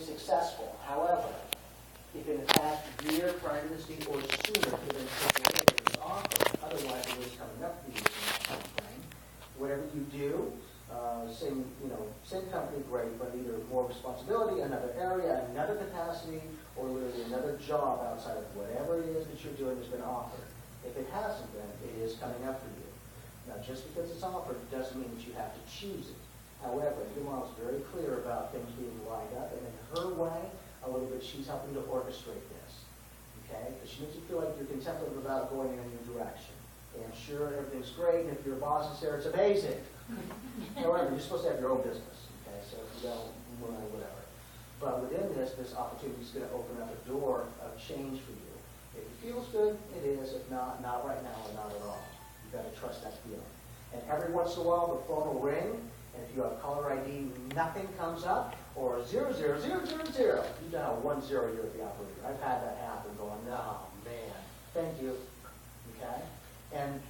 successful. However, if in the past year prior to this date or sooner, given this offer, otherwise it was coming up to you in that time frame, whatever you do, same company, great, but either more responsibility, another area, another capacity, or literally another job outside of whatever it is that you're doing has been offered. If it hasn't been, it is coming up for you. Now, just because it's offered doesn't mean that you have to choose it. However, your mom's very clear about things being lined up, and in her way, a little bit, she's helping to orchestrate this. Okay? Because she makes you feel like you're contemplative about going in a new direction. And sure, everything's great, and if your boss is there, it's amazing. However, you're supposed to have your own business. Okay? So if you don't, whatever. But within this opportunity is going to open up a door of change for you. If it feels good, it is. If not, not right now or not at all. You've got to trust that feeling. And every once in a while, the phone will ring, and if you have caller ID, nothing comes up, or 00000. You dial 10 here at the operator. I've had that happen going, oh, man, thank you. Okay? And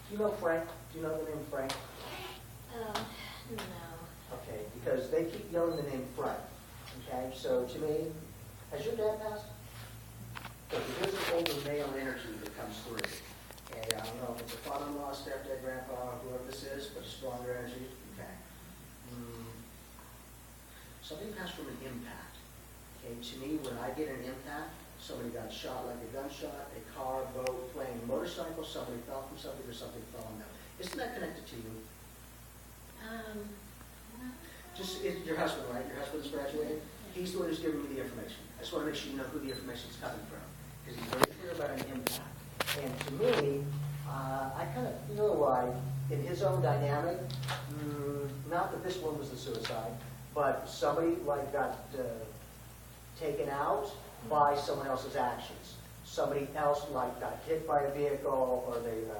do you know Frank? Do you know the name Frank? No. Okay, because they keep yelling the name Frank. Okay, so to me, has your dad passed? Because there's an older male energy that comes through. And I don't know if it's a father-in-law, stepdad, grandpa, whoever this is, but a stronger energy. Okay. Something passed from an impact. Okay, to me, when I get an impact, somebody got shot like a gunshot, a car, boat, plane, motorcycle, somebody fell from something or something fell on them. Isn't that connected to you? Just your husband, right? Your husband's graduated. He's the one who's giving me the information. I just want to make sure you know who the information is coming from, because he's very clear about an impact. And to me, I kind of feel like in his own dynamic, not that this one was the suicide, but somebody like got taken out by someone else's actions. Somebody else like got hit by a vehicle, or they were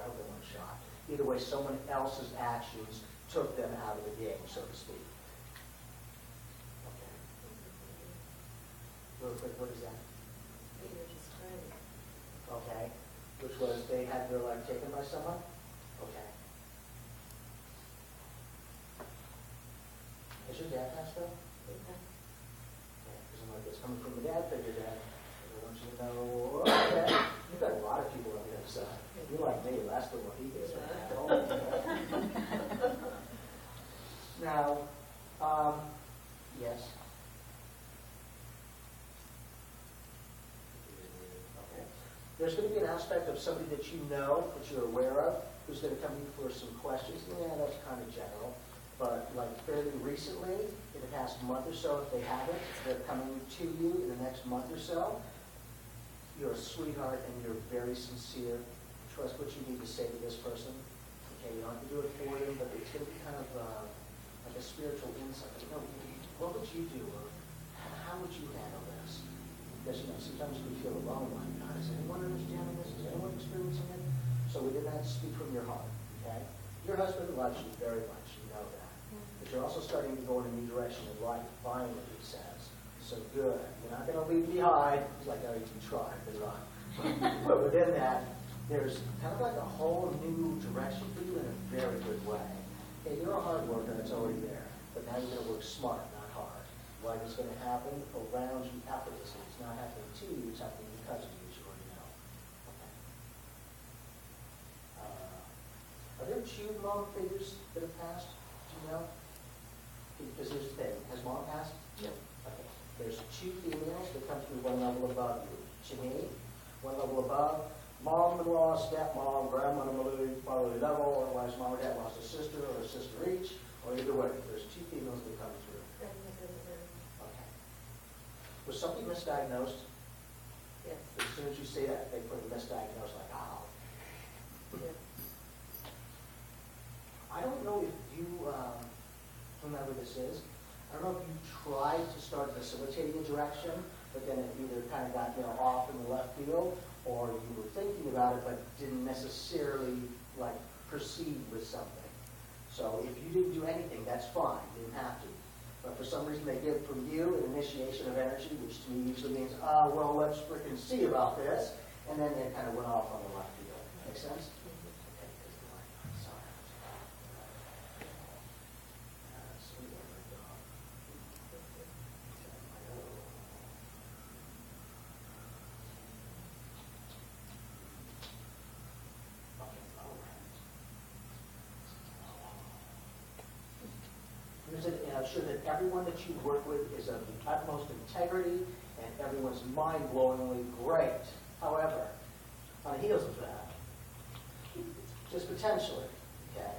shot. Either way, someone else's actions took them out of the game, so to speak. Okay. Real quick, what is that? Okay. Which was they had their life taken by someone? Okay. Has your dad passed though? Okay. Because I'm like, it's coming from the dad figure, Dad. I want you to know, okay. You've got a lot of people on the other side. You're like me, that's the one he gets. Now, yes. Okay. There's going to be an aspect of somebody that you know, that you're aware of, who's going to come to you for some questions. Yeah, that's kind of general. But like fairly recently, in the past month or so, if they haven't, they're coming to you in the next month or so. You're a sweetheart and you're very sincere. Trust what you need to say to this person. Okay, you don't have to do it for them, but it's going to be kind of like a spiritual insight. You know, what would you do, or how would you handle this? Because sometimes we feel alone. Like, God, is anyone understanding this? Is anyone experiencing it? So within that, speak from your heart. Okay, your husband loves you very much. You know that, but you're also starting to go in a new direction in life. Finally, he says. So good. You're not going to leave me behind. He's like, oh, you can try, but not. But within that, there's kind of like a whole new direction for you in a very good way. Okay, you're a hard worker, it's already there. But now you're going to work smart, not hard. Life is going to happen around you effortlessly. It's not happening to you, it's happening because of you, as you already know. Okay. Are there two mom figures that have passed? Do you know? Because here's the thing. Has mom passed? Yep. Okay. There's two females that come through one level above you. Janine, one level above. Mom-in-law, stepmom, grandmother, fatherly level, otherwise mom or dad lost a sister or a sister each, or either way. There's two females that come through. Okay. Was somebody misdiagnosed? Yes. As soon as you say that, they put a misdiagnosed, like, oh. Yeah. I don't know if you, whomever this is, I don't know if you tried to start facilitating a direction, but then it either kind of got off in the left field, or you were thinking about it but didn't necessarily like proceed with something. So if you didn't do anything, that's fine. You didn't have to. But for some reason they get from you an initiation of energy, which to me usually means, well, let's freaking see about this. And then it kind of went off on the left field. Make sense? ensure that everyone that you work with is of the utmost integrity and everyone's mind-blowingly great. However, on the heels of that, just potentially, okay,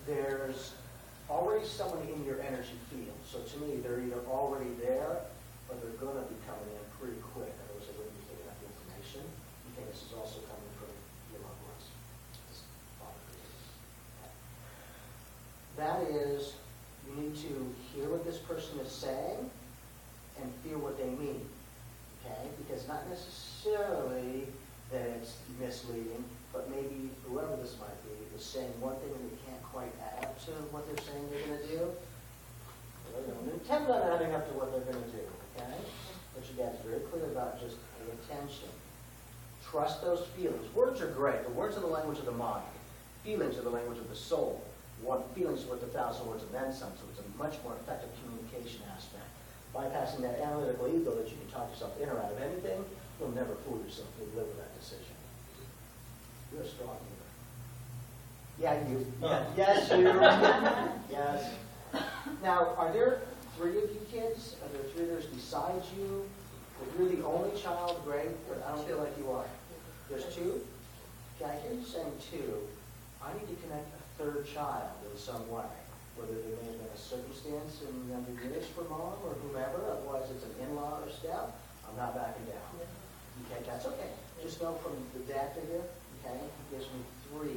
there's already someone in your energy field. So to me, they're either already there or they're going to be coming in pretty quick. Otherwise, they wouldn't be giving up the information. Okay, this is also coming from your loved ones. That is, you need to hear what this person is saying and feel what they mean. Okay? Because not necessarily that it's misleading, but maybe whoever this might be is saying one thing and they can't quite add to what they're saying they're going to do. Well, they don't intend on adding up to what they're going to do. Okay? But you guys are very clear about just pay attention. Trust those feelings. Words are great. The words are the language of the mind. Feelings are the language of the soul. Feelings are worth 1,000 words and then some, so it's a much more effective communication aspect. Bypassing that analytical ego that you can talk yourself in or out of anything, you'll never fool yourself. You'll live with that decision. You're a strong leader. Yeah, you. Yeah. Yes, you. Yes. Now, are there 3 of you kids? Are there 3 others besides you? If you're the only child, great, but I don't feel like you are. There's 2? Okay, I hear you saying 2. I need to connect a 3rd child in some way, whether there may have been a circumstance in younger years for mom or whomever, otherwise it's an in-law or step, I'm not backing down. Okay, that's okay. Just know from the dad figure, okay, he gives me 3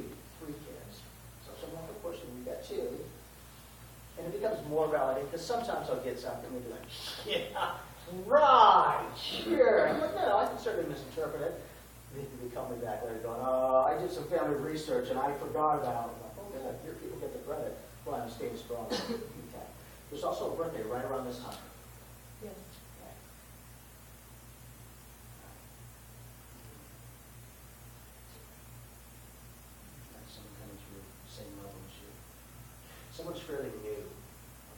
kids. So someone, of course, we got 2. And it becomes more validating, because sometimes I'll get something and be like, yeah, right, sure. I'm like, no, I can certainly misinterpret it. They call me back later going, I did some family research and I forgot about it. I'm like, oh, good, your people get the credit. Well, I'm staying strong. Okay. There's also a birthday right around this time. Yes. Okay. That's sometimes you're the same level as you. Someone's fairly new.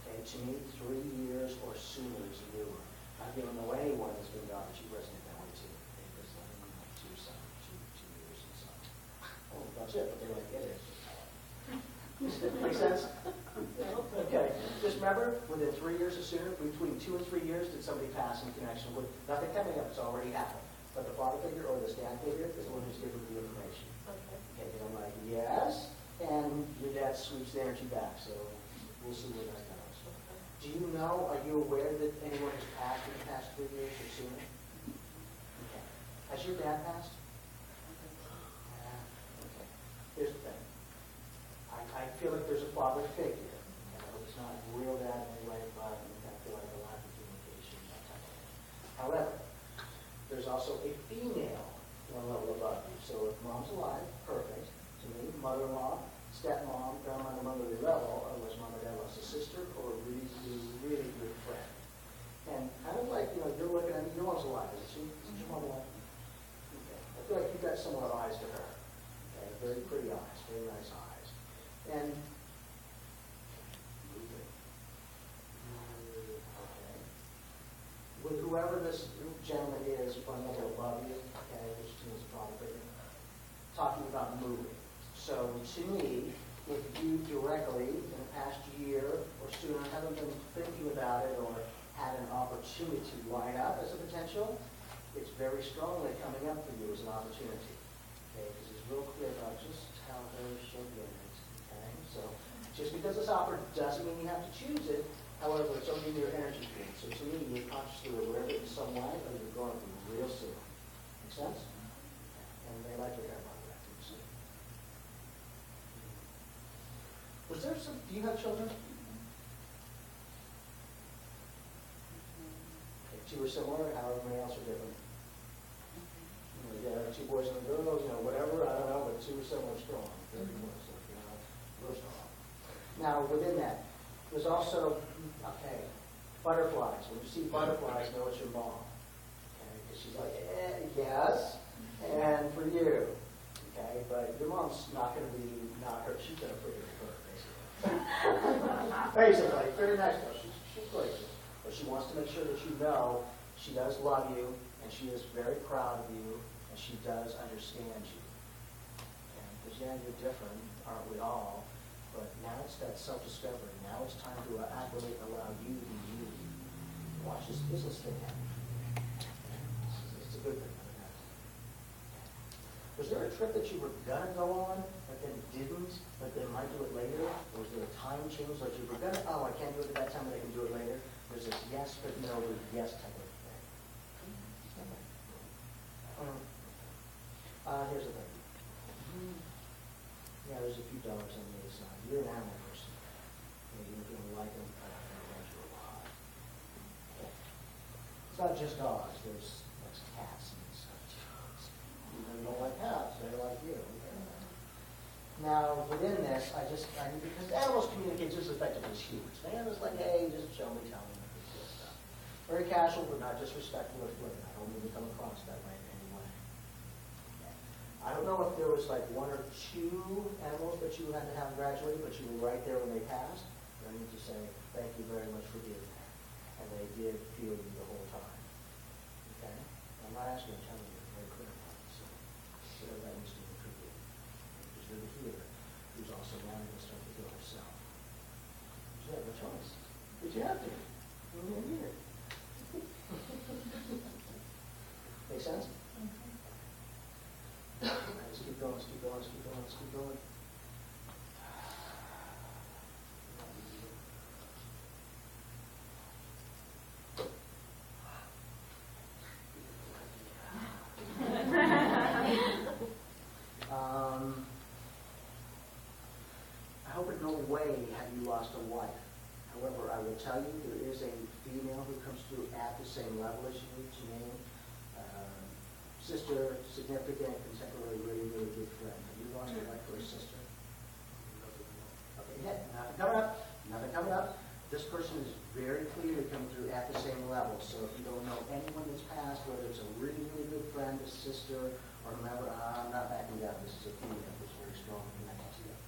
Okay, to me, 3 years or sooner is newer. I've given away one that's been gone, but you resonate that way too. Because I mean, 2 years and some. Oh, that's it, but they're like, it is. Make sense? Okay. Just remember, within 3 years or sooner, between 2 and 3 years, did somebody pass in connection with nothing coming up? It's already happened. But the father figure or the dad figure is the one who's giving the information. Okay. Okay, and I'm like, yes, and your dad sweeps the energy back. So we'll see where that goes. Do you know? Are you aware that anyone has passed in the past 3 years or sooner? Okay. Has your dad passed? Okay. Here's the thing. I feel like there's a father figure. It's not real dad in any way, but I feel like a lack of communication, that type of thing. However, there's also a female one level above you. So if mom's alive, perfect. To me, mother-in-law, stepmom, grandma, and motherly level, otherwise mom or dad lost a sister or a really, really good friend. And kind of like, you're looking at me, your mom's alive, isn't she? Is your mom alive? Okay. I feel like you've got similar eyes to her. Okay, very pretty eyes, very nice eyes. And okay, with whoever this gentleman is, one level above you, okay, which is probably talking about moving. So to me, if you directly in the past year or sooner haven't been thinking about it or had an opportunity to line up as a potential, it's very strongly coming up for you as an opportunity. Okay, because it's real clear about just how very should be. Okay, so just because it's offered doesn't mean you have to choose it. However, it's only your energy field. So to me, you're consciously aware of it in some way, or you're going to be real soon. Make sense? And they like to hear about that too. So. Was there some? Do you have children? Okay, 2 are similar. However many else are different. Yeah, 2 boys and a girl, whatever. I don't know, but 2 are similar strong. Very much so, real strong. Now, within that, there's also, okay, butterflies. When you see butterflies, know it's your mom. Okay, because she's like, yes, and for you. Okay, but your mom's not going to be not her. She's going to forgive her, basically. Basically, very nice though. She's gracious, but she wants to make sure that you know she does love you, and she is very proud of you, and she does understand you. Because yeah, you're different, aren't we all? but now it's that self-discovery. Now it's time to acclimate and allow you to be you. Watch this business thing happen. It's a good thing. Was there a trip that you were going to go on, but then didn't, but then might do it later? Or was there a time change, like you were going to, oh, I can't do it at that time, but I can do it later? There's this yes, but no, or yes type of thing. Here's the thing. Yeah, there's a few dollars on the other side. You're an animal person. You're going to like them, but I'm going to like you a lot. Okay. It's not just dogs. There's cats and such. You don't like cats, they like you. Now, within this, because animals communicate just as effectively as humans. Man, it's like, hey, just show me, tell me, this sort of stuff. Very casual, but not disrespectful or flippant. I don't mean to come across that way in any way. Okay. I don't know if there was like one or two animals that you had to have graduated, but you were right there when they passed. And I need to say, thank you very much for being there. And they did feel you the whole time. Okay? I'm not asking you to tell me. Whatever that needs to be improved. Because you're the healer who's also now going to start to heal herself. You have no choice. But you have to. You're a healer. Make sense? Let's keep going, let's keep going, let's keep going, let's keep going. I hope in no way have you lost a wife. However, I will tell you there is a female who comes through at the same level as you to name. Sister, significant, contemporary, really, really good friend. Have you lost a wife or a sister? Okay, yeah, nothing coming up. Nothing coming up. This person is very clearly coming through at the same level. So if you don't know anyone that's passed, whether it's a really, really good friend, a sister, or whomever, I'm not backing down. This is a female who's very strong and connected to you.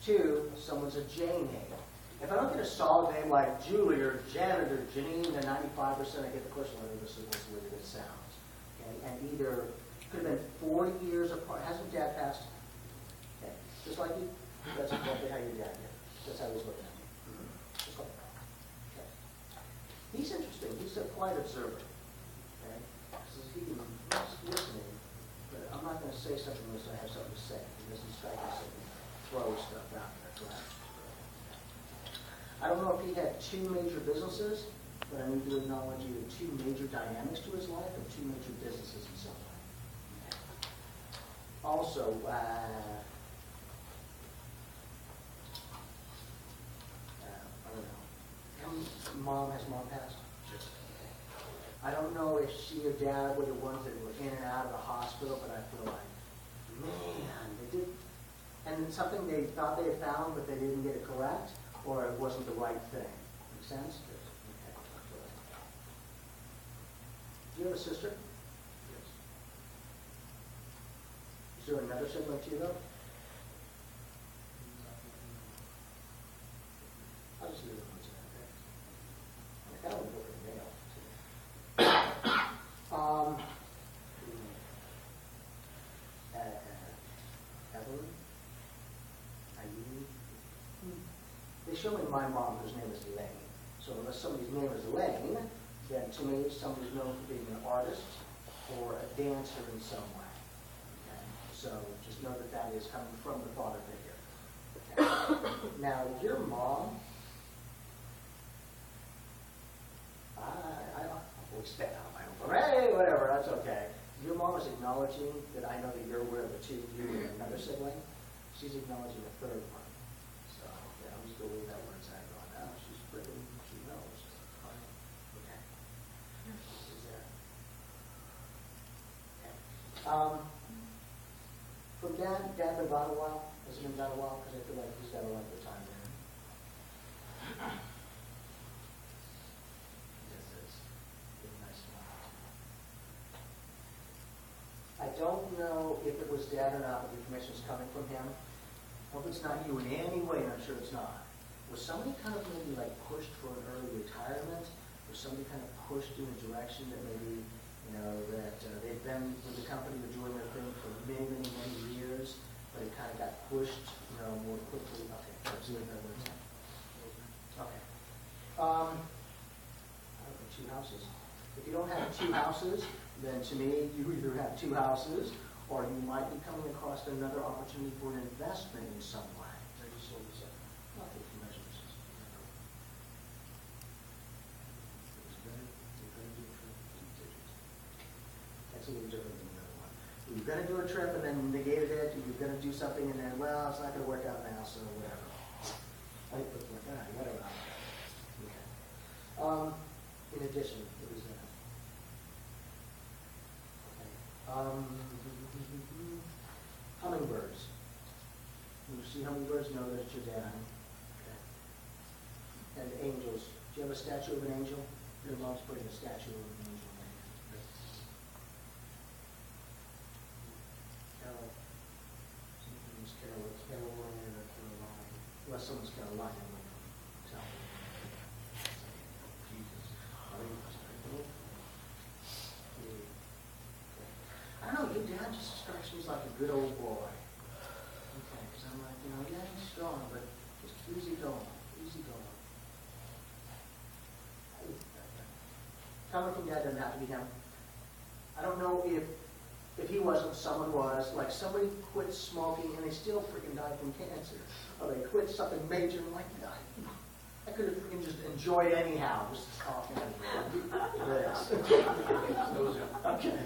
Two, someone's a J name. If I don't get a solid name like Julie or Janet or Janine, then 95% I get the question whether this is the way that it sounds. Okay? And either could have been 40 years apart. Hasn't Dad passed? Okay. Just like you? That's exactly how your dad did. That's how he's looking at you. Just like that. Okay. He's interesting. He's a quiet observer. Okay? So he's listening, but I'm not going to say something unless I have something to say. He doesn't strike us and throw stuff out there. Correct? I don't know if he had two major businesses, but I need to acknowledge either two major dynamics to his life or two major businesses in some way. Also, I don't know. Has mom passed? I don't know if she or dad were the ones that were in and out of the hospital, but I feel like, man, they did. And something they thought they had found, but they didn't get it correct, or it wasn't the right thing. Make sense? Okay. Do you have a sister? Yes. Is there another sibling to you, though? I'll just leave it on that. I kind of look at the mail. Evelyn? They show me my mom, whose name is Elaine. So unless somebody's name is Elaine, then to me it's somebody who's known for being an artist or a dancer in some way. Okay? So just know that that is coming from the father figure. Okay? Now, your mom, I always spit out my own, hey, whatever, that's okay. Your mom is acknowledging that I know that you're aware of the two, you and another sibling. She's acknowledging the third one. So, yeah, I'm just going to leave that where it's at going now. She's freaking, she knows. Okay. She's there. Okay. From Dad been gone a while? Has he been gone a while? Because I feel like he's got a lot of time there. This is a nice one. I don't know if it was Dad or not, but the information's coming from him. I hope it's not you in any way, and I'm sure it's not. Was somebody kind of maybe like pushed for an early retirement? Was somebody kind of pushed in a direction that maybe, that they've been with the company, they're doing their thing for many, many, many years, but it kind of got pushed, more quickly. Okay, let's see another one. Okay. I don't know, 2 houses. If you don't have 2 houses, then to me, you either have 2 houses, or you might be coming across another opportunity for an investment in some way. Maybe sold the second. Not that you measure this. That's a little different than the other one. You're going to do a trip and then negated it, you're going to do something and then, well, it's not going to work out now, so whatever. I think it's like, whatever. Okay. In addition, what is that? Okay. Hummingbirds. When you see hummingbirds, know that it's your dad. Okay. And angels. Do you have a statue of an angel? Your mom's putting a statue of an angel in there. Carol. Something's Carol. Caroline or Caroline. Unless someone's Caroline, I'm not going to tell them. Jesus. I don't know, your dad just strikes me as like a good old boy. Okay, because I'm like, yeah, he's strong, but just easy going, easy going. Coming from dad doesn't have to be him. I don't know if he wasn't, someone was. Like somebody quit smoking and they still freaking died from cancer. Or they quit something major and like, I could have freaking just enjoyed anyhow. Just talking. This. Okay.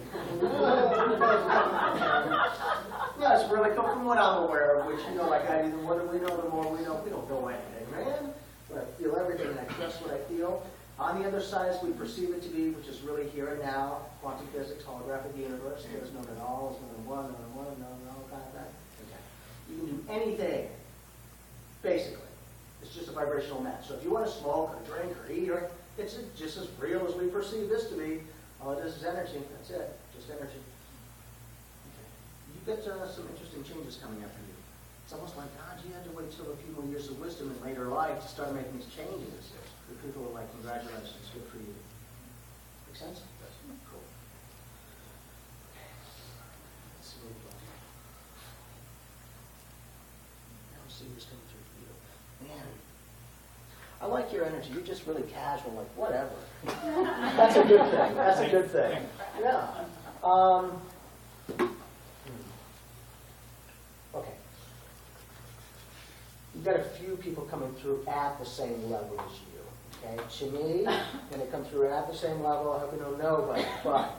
Yes, really, from what I'm aware of, which, like I do, the more we know, the more we know. We don't know anything, man. But I feel everything and I trust what I feel. On the other side, as we perceive it to be, which is really here and now, quantum physics, holographic universe, there's no at all, there's no one, no, kind of that. Okay. You can do anything, basically. It's just a vibrational match. So if you want to smoke or drink or eat, it's just as real as we perceive this to be. All it is energy. That's it. Just energy. Okay. You get some interesting changes coming up for you. It's almost like, God, you had to wait till a few more years of wisdom in later life to start making these changes. The people are like, congratulations, good for you. Make sense? Yes. Cool. Okay. Let's see what we've got. Now see what's coming through for you. Man, I like your energy. You're just really casual, like whatever. That's a good thing. That's a good thing. Yeah. Okay. You've got a few people coming through at the same level as you. Okay, to me, when they come through at the same level, I hope you know nobody. But,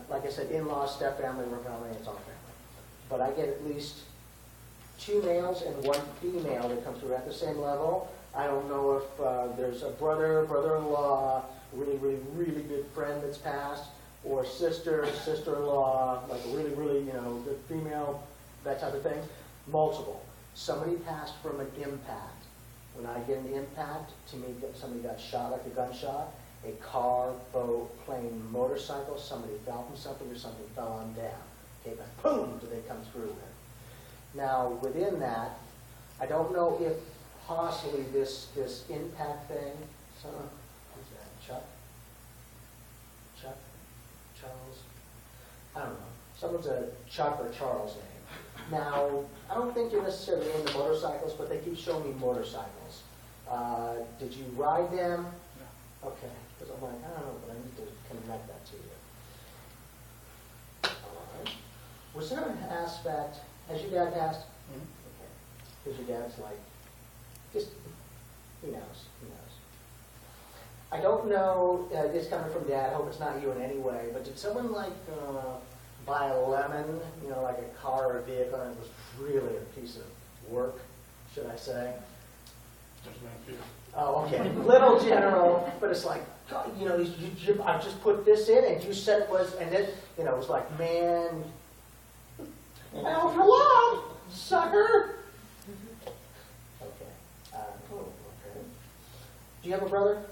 like I said, in-laws, step-family, we're family, it's all family. But I get at least 2 males and 1 female that come through at the same level. I don't know if there's a brother, brother-in-law, really, really, really good friend that's passed, or sister, sister-in-law, like a really, really, good female, that type of thing. Multiple. Somebody passed from an impact. When I get an impact, to me, somebody got shot like a gunshot, a car, boat, plane, motorcycle, somebody fell from something or something fell on down. Okay, but boom, do they come through with. Now, within that, I don't know if possibly this impact thing, who's that, Chuck? Charles? I don't know. Someone's a Chuck or Charles name. Now, I don't think you're necessarily into motorcycles, but they keep showing me motorcycles. Did you ride them? No. Okay, because I'm like, I don't know, but I need to connect that to you. All right. Was there an aspect, has your dad passed? Mm-hmm. Okay. Because your dad's like, just, he knows. I don't know, this coming from Dad, I hope it's not you in any way, but did someone like buy a lemon, like a car or a vehicle, and it was really a piece of work, should I say? There's not a few. Oh, okay. Little general, but it's like, I just put this in, and you said it was, and then, it was like, man, now for long, sucker. Okay. Okay. Do you have a brother?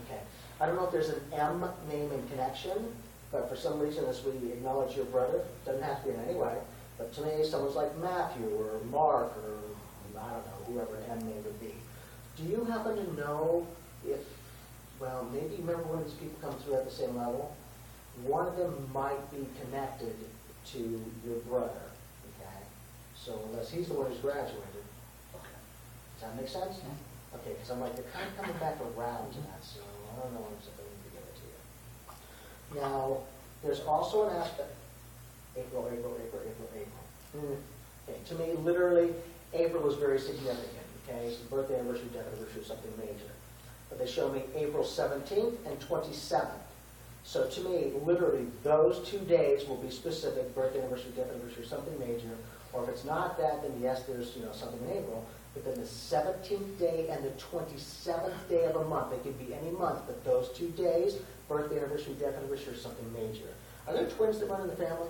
Okay. I don't know if there's an M name in connection, but for some reason, as we acknowledge your brother, doesn't have to be in any way, but to me, someone's like Matthew or Mark or, I don't know, whoever M name would be. Do you happen to know if, well, maybe you remember when these people come through at the same level? One of them might be connected to your brother, okay? So unless he's the one who's graduated. Okay. Does that make sense? Okay, because I'm like, they're kind of coming back around to that, so I don't know if I need to give it to you. Now, there's also an aspect, April. Okay, to me, literally, April is very significant, okay? It's the birthday, anniversary, death anniversary, something major. But they show me April 17th and 27th. So to me, literally, those 2 days will be specific, birthday, anniversary, death anniversary, something major. Or if it's not that, then yes, there's something in April. But then the 17th day and the 27th day of a month, they could be any month, but those 2 days, birthday, anniversary, death anniversary, or something major. Are there twins that run in the family?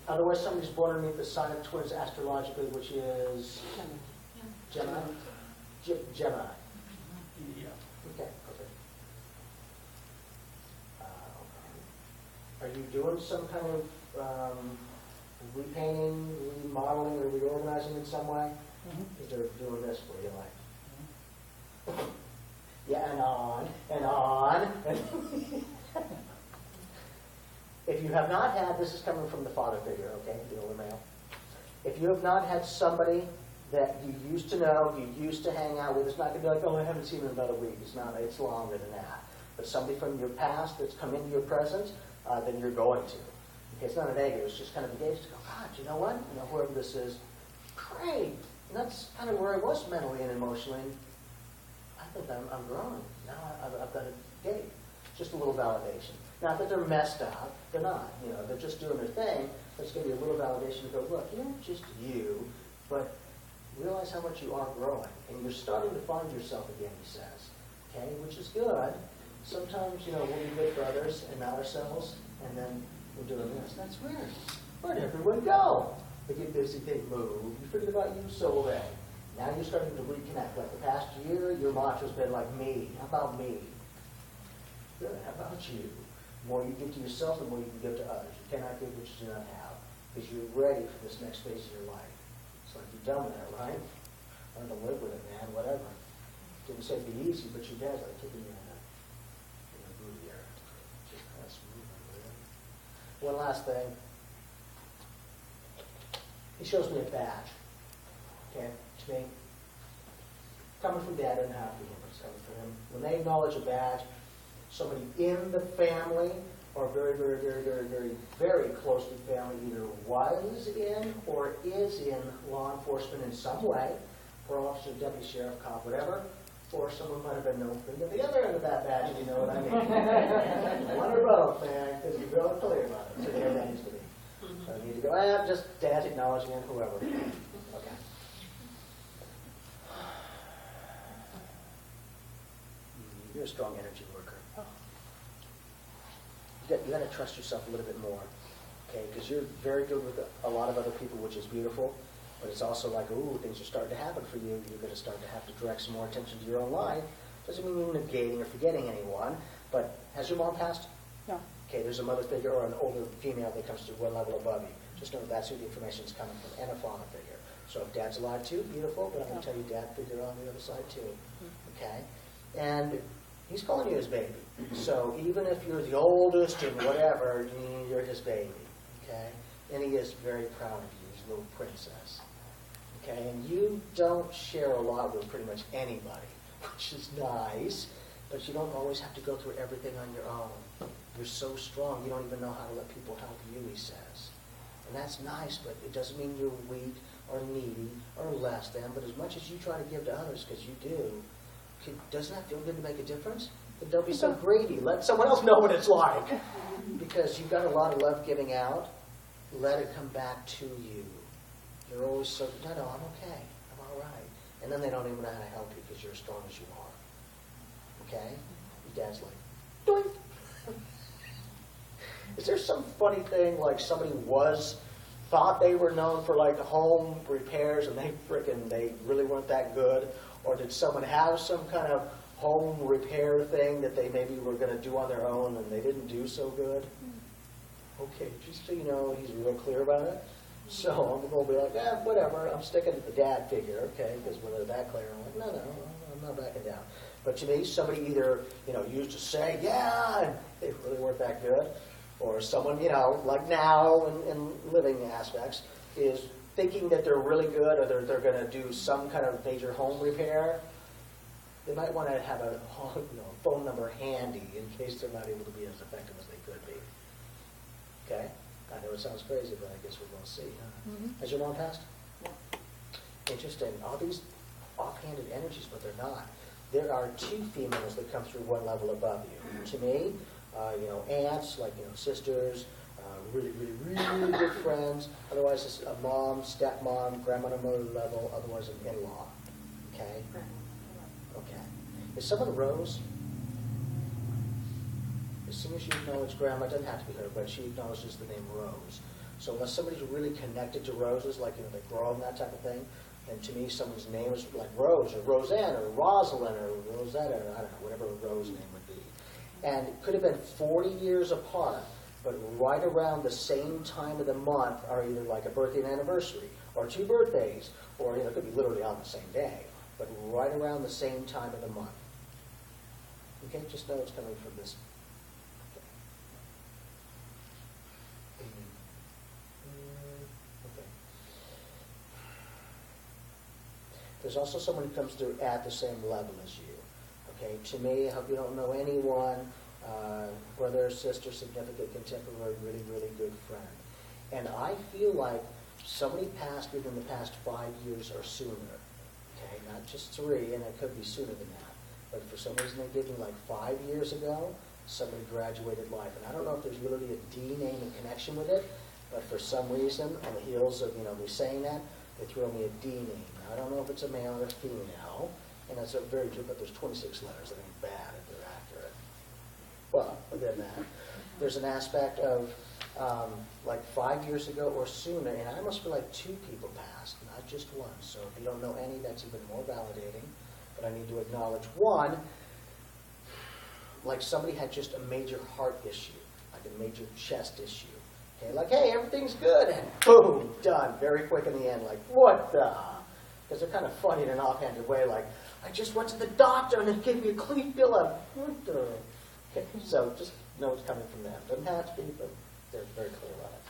Otherwise, somebody's born underneath the sign of twins astrologically, which is Gemini. Gemini. Yeah. Okay. Are you doing some kind of repainting, remodeling, or reorganizing in some way? Because they're doing this for you, like. Yeah, and on, and on. If you have not had, this is coming from the father figure, okay, the older male. If you have not had somebody that you used to know, you used to hang out with, it's not going to be like, oh, I haven't seen him in another week. It's not. It's longer than that. But somebody from your past that's come into your presence, then you're going to. Okay, it's not a negative. It's just kind of engaged to go, God, you know what? Whoever this is, great. And that's kind of where I was mentally and emotionally. I think I'm growing. Now I've got a date. Just a little validation. Not that they're messed up. They're not. They're just doing their thing. It's going to be a little validation to go, look, you're not just you, but realize how much you are growing. And you're starting to find yourself again, he says. Okay, which is good. Sometimes, we'll be good for others and not ourselves, and then we're doing this. That's weird. Where'd everyone go? They get busy, they move. You forget about you, so will they. Now you're starting to reconnect. Like the past year, your mantra's been like, me. How about me? Good. How about you? The more you give to yourself, the more you can give to others. You cannot give what you do not have, because you're ready for this next phase of your life. It's like you're done with that, right? Learn to live with it, man, whatever. Didn't say it'd be easy, but you guys are kicking you in the booty area. Just kind of smooth. One last thing. He shows me a badge. Okay, to me. Coming from Dad doesn't have to be him, it's coming from him. When they acknowledge a badge, somebody in the family or very, very, very, very, very, very close to the family either was in or is in law enforcement in some way, or officer, deputy sheriff, cop, whatever, or someone might have been known for the other end of that badge, if you know what I mean. One or both, man, because you're real clear about it. So there that needs to be. So I need to go, just Dad's acknowledging it, whoever. Okay. You're a strong energy worker. You got to trust yourself a little bit more, okay? Because you're very good with a lot of other people, which is beautiful. But it's also like, ooh, things are starting to happen for you. You're going to start to have to direct some more attention to your own life. Doesn't mean you're negating or forgetting anyone. But has your mom passed? No. Okay, there's a mother figure or an older female that comes to one level above you. Just know that's who the information is coming from, and a father figure. So if Dad's alive too, beautiful. But I'm going to tell you, Dad figure on the other side too. Okay, and he's calling you his baby. So even if you're the oldest and whatever, you're his baby. Okay, and he is very proud of you, his little princess. Okay, and you don't share a lot with pretty much anybody, which is nice, but you don't always have to go through everything on your own. You're so strong, you don't even know how to let people help you, he says. And that's nice, but it doesn't mean you're weak or needy or less than, but as much as you try to give to others, because you do, doesn't that feel good to make a difference? But don't be so greedy. Let someone else know what it's like. Because you've got a lot of love giving out. Let it come back to you. You're always so, no, I'm okay. I'm all right. And then they don't even know how to help you because you're as strong as you are. Okay? Your dad's like, doink. Is there some funny thing like somebody thought they were known for like home repairs and they really weren't that good? Or did someone have some kind of home repair thing that they maybe were going to do on their own and they didn't do so good? Okay, just so you know, he's real clear about it. So I'm going to be like, whatever, I'm sticking to the dad figure, okay, because when they're that clear, I'm like, no, I'm not backing down. But to me, somebody either, used to say, yeah, and they really weren't that good, or someone, like now in living aspects, is thinking that they're really good, or they're going to do some kind of major home repair, they might want to have a phone number handy in case they're not able to be as effective as they could be. Okay? I know it sounds crazy, but I guess we're going to see. Huh? Mhm. Has your mom passed? Yeah. Interesting. All these offhanded energies, but they're not. There are two females that come through one level above you. To me, aunts, like sisters, really, really, really good friends. Otherwise, it's a mom, stepmom, grandmother level. Otherwise, an in-law. Okay. Okay. Is someone Rose? As soon as you acknowledge grandma, it doesn't have to be her, but she acknowledges the name Rose. So unless somebody's really connected to roses, like they grow them, that type of thing, and to me someone's name is like Rose or Roseanne or Rosalind or Rosetta or I don't know, whatever a Rose name would be. And it could have been 40 years apart, but right around the same time of the month are either like a birthday and anniversary or two birthdays, or it could be literally on the same day, but right around the same time of the month. Okay, just know it's coming from this. Okay. There's also someone who comes through at the same level as you. Okay, to me, I hope you don't know anyone, brother, sister, significant, contemporary, really, really good friend. And I feel like somebody passed within the past 5 years or sooner. Okay, not just 3, and it could be sooner than that. But for some reason they give me like 5 years ago, somebody graduated life. And I don't know if there's really a D name in connection with it, but for some reason, on the heels of me saying that, they throw me a D name. Now, I don't know if it's a male or a female, and that's very true, but there's 26 letters. That ain't bad if they're accurate. Well, other than that, there's an aspect of like 5 years ago or sooner, and I almost feel like 2 people passed, not just one. So if you don't know any, that's even more validating. But I need to acknowledge one, like somebody had just a major heart issue, like a major chest issue. Okay, like, hey, everything's good, and boom, done, very quick in the end, like, what the? Because they're kind of funny in an offhanded way, like, I just went to the doctor and they gave me a clean bill of, what the? Okay, so just know it's coming from them. Doesn't have to be, but they're very clear about it.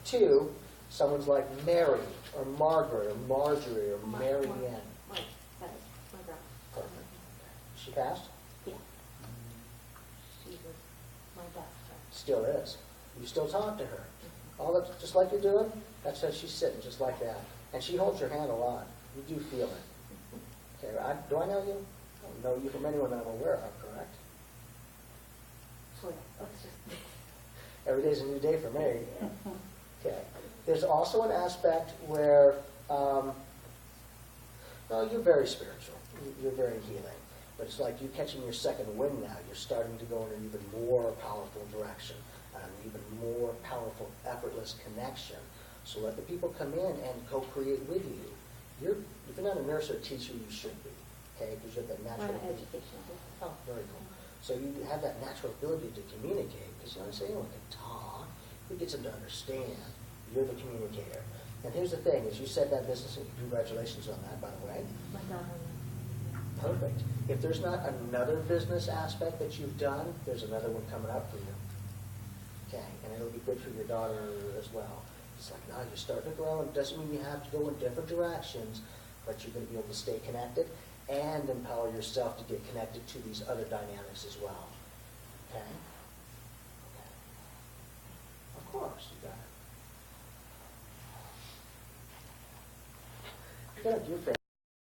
2, someone's like Mary, or Margaret, or Marjorie, or Mary Ann. My grandma. Perfect. She passed? Yeah. She was my best friend. Still is. You still talk to her. All that, just like you're doing, that's how she's sitting, just like that. And she holds your hand a lot. You do feel it. Okay, do I know you? I don't know you from anyone that I'm aware of, correct? So yeah, it's just Every day's a new day for me. Okay. There's also an aspect where, you're very spiritual. You're very healing. But it's like you're catching your second wind now. You're starting to go in an even more powerful direction, an even more powerful, effortless connection. So let the people come in and co-create with you. If you're not a nurse or a teacher, you should be. Okay, because you have that natural education. Oh, very cool. So you have that natural ability to communicate, because anyone can talk. Who gets them to understand? You're the communicator. And here's the thing, is you said that business, and congratulations on that, by the way. My daughter. Perfect. If there's not another business aspect that you've done, there's another one coming up for you. Okay, and it'll be good for your daughter as well. It's like, no, you're starting to grow, and it doesn't mean you have to go in different directions, but you're going to be able to stay connected and empower yourself to get connected to these other dynamics as well. Okay? Okay. Of course, you got it. Good, you're